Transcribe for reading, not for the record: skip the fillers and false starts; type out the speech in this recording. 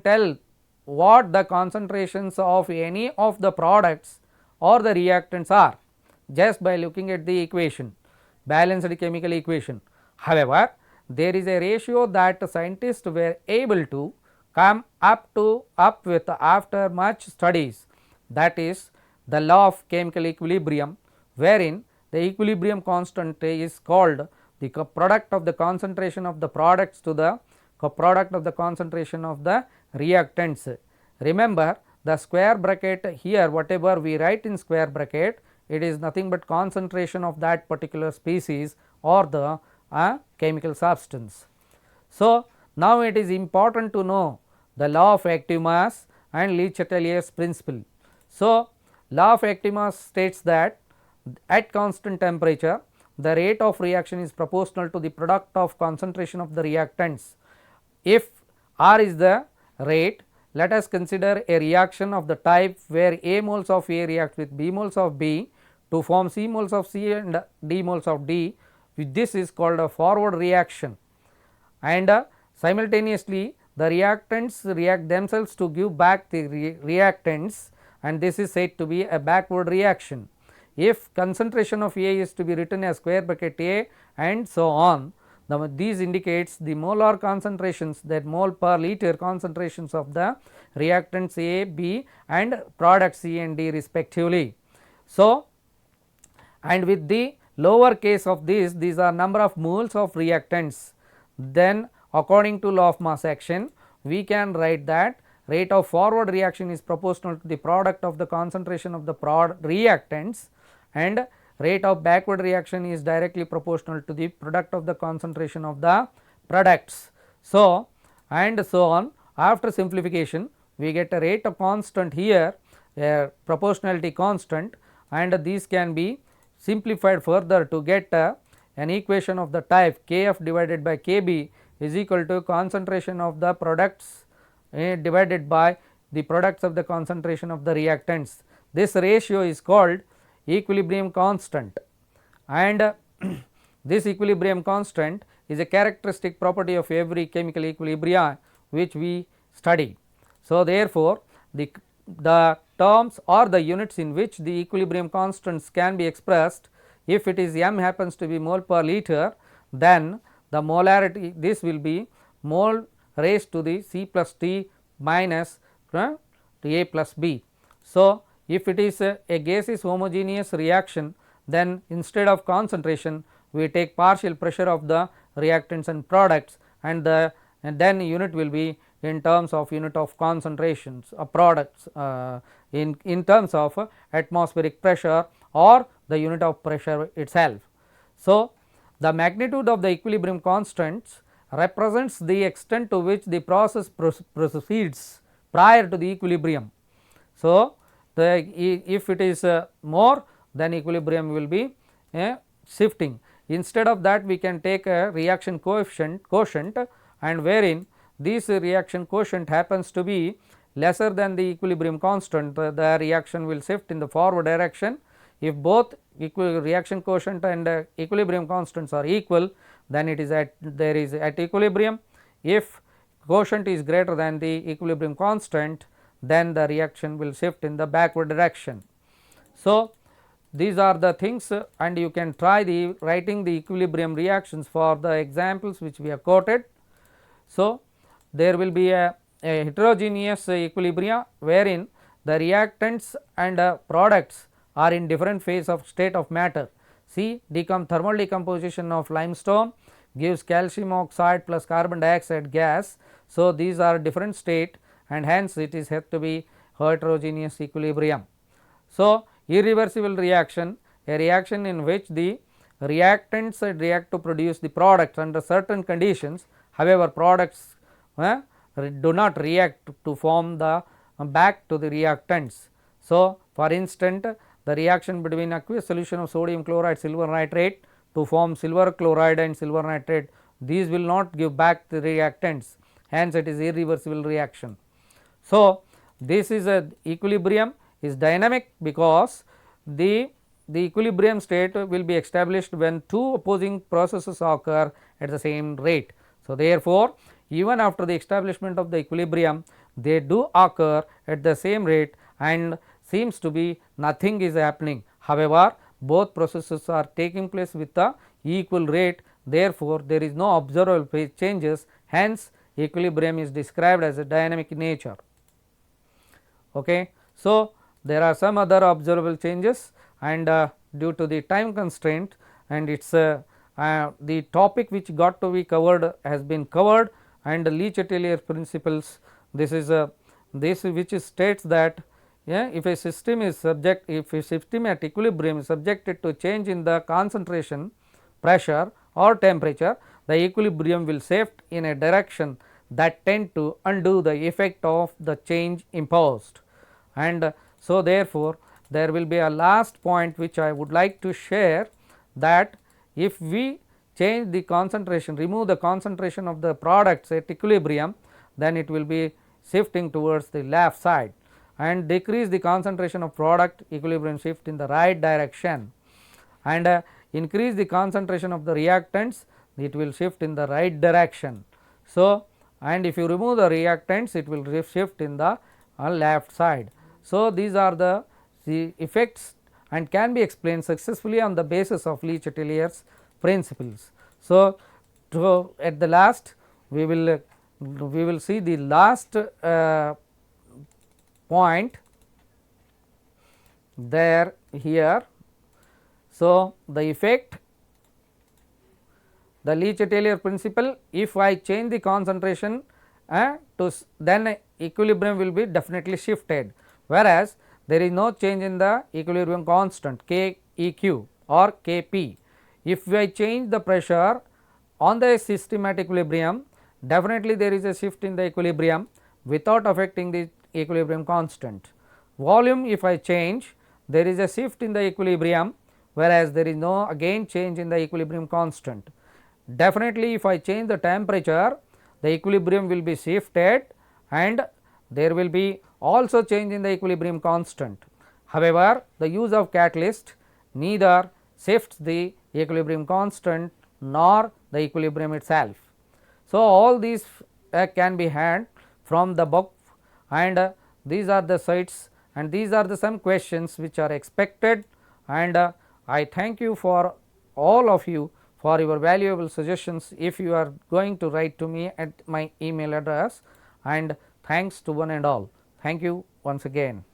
tell what the concentrations of any of the products or the reactants are just by looking at the equation, balanced chemical equation. However, there is a ratio that scientists were able to come up with after much studies, that is the law of chemical equilibrium, wherein the equilibrium constant is called the product of the concentration of the products to the product of the concentration of the reactants. Remember, the square bracket here, whatever we write in square bracket, it is nothing but concentration of that particular species or the chemical substance. So, now it is important to know the law of active mass and Le-Chatelier's principle. So, law of active mass states that at constant temperature the rate of reaction is proportional to the product of concentration of the reactants. If R is the rate, let us consider a reaction of the type where A moles of A react with B moles of B to form C moles of C and D moles of D. This is called a forward reaction, and simultaneously the reactants react themselves to give back the reactants, and this is said to be a backward reaction. If concentration of A is to be written as square bracket A and so on, these indicates the molar concentrations, that mole per liter concentrations of the reactants A, B and products C and D respectively. So, and with the lower case of these are number of moles of reactants, then according to law of mass action we can write that rate of forward reaction is proportional to the product of the concentration of the reactants, and rate of backward reaction is directly proportional to the product of the concentration of the products. So, and so on. After simplification we get a rate of constant here, a proportionality constant, and these can be simplified further to get an equation of the type Kf divided by Kb is equal to concentration of the products divided by the products of the concentration of the reactants. This ratio is called equilibrium constant, and this equilibrium constant is a characteristic property of every chemical equilibria which we study. So, therefore, the terms or the units in which the equilibrium constants can be expressed, if it is m happens to be mole per liter, then the molarity, this will be mole raised to the C plus T minus A plus B. So, if it is a gaseous homogeneous reaction, then instead of concentration we take partial pressure of the reactants and products, and then unit will be in terms of unit of concentrations of products in terms of atmospheric pressure or the unit of pressure itself. So, the magnitude of the equilibrium constants represents the extent to which the process proceeds prior to the equilibrium. So, if it is more, then equilibrium will be shifting. Instead of that we can take a reaction quotient, and wherein this reaction quotient happens to be lesser than the equilibrium constant, the reaction will shift in the forward direction. If both reaction quotient and equilibrium constants are equal, then it is at equilibrium. If quotient is greater than the equilibrium constant, then the reaction will shift in the backward direction. So, these are the things, and you can try the writing the equilibrium reactions for the examples which we have quoted. So, there will be a heterogeneous equilibria wherein the reactants and products are in different phase of state of matter. See, thermal decomposition of limestone gives calcium oxide plus carbon dioxide gas. So, these are different state, and hence it is have to be heterogeneous equilibrium. So, irreversible reaction, a reaction in which the reactants react to produce the products under certain conditions, however, products do not react to form the back to the reactants. So, for instance, the reaction between aqueous solution of sodium chloride silver nitrate to form silver chloride and silver nitrate, these will not give back the reactants, hence it is irreversible reaction. So, this is a equilibrium is dynamic because the equilibrium state will be established when two opposing processes occur at the same rate. So, therefore, even after the establishment of the equilibrium, they do occur at the same rate and seems to be nothing is happening. However, both processes are taking place with the equal rate, therefore, there is no observable phase changes, hence equilibrium is described as a dynamic nature. Okay. So, there are some other observable changes, and due to the time constraint and it is the topic which got to be covered has been covered, and Lee-Chatelier principles, this is this which states that if a system is if a system at equilibrium is subjected to change in the concentration, pressure or temperature, the equilibrium will shift in a direction that tend to undo the effect of the change imposed. And so, therefore, there will be a last point which I would like to share, that if we change the concentration, remove the concentration of the products at equilibrium, then it will be shifting towards the left side, and decrease the concentration of product, equilibrium shift in the right direction, and increase the concentration of the reactants, it will shift in the right direction. So, and if you remove the reactants, it will shift in the left side. So, these are the effects and can be explained successfully on the basis of Lee-Chatelier's principles. So, at the last we will see the last point there here. So, the effect, the Lee-Chatelier principle, if I change the concentration then equilibrium will be definitely shifted, whereas there is no change in the equilibrium constant K E Q or K P. If I change the pressure on the system at equilibrium, definitely there is a shift in the equilibrium without affecting the equilibrium constant. Volume, if I change, there is a shift in the equilibrium, whereas there is no again change in the equilibrium constant. Definitely, if I change the temperature, the equilibrium will be shifted and there will be also change in the equilibrium constant. However, the use of catalyst neither shifts the equilibrium constant nor the equilibrium itself. So, all these can be had from the book, and these are the sites and these are the some questions which are expected, and I thank you for all of you for your valuable suggestions if you are going to write to me at my email address, and thanks to one and all. Thank you once again.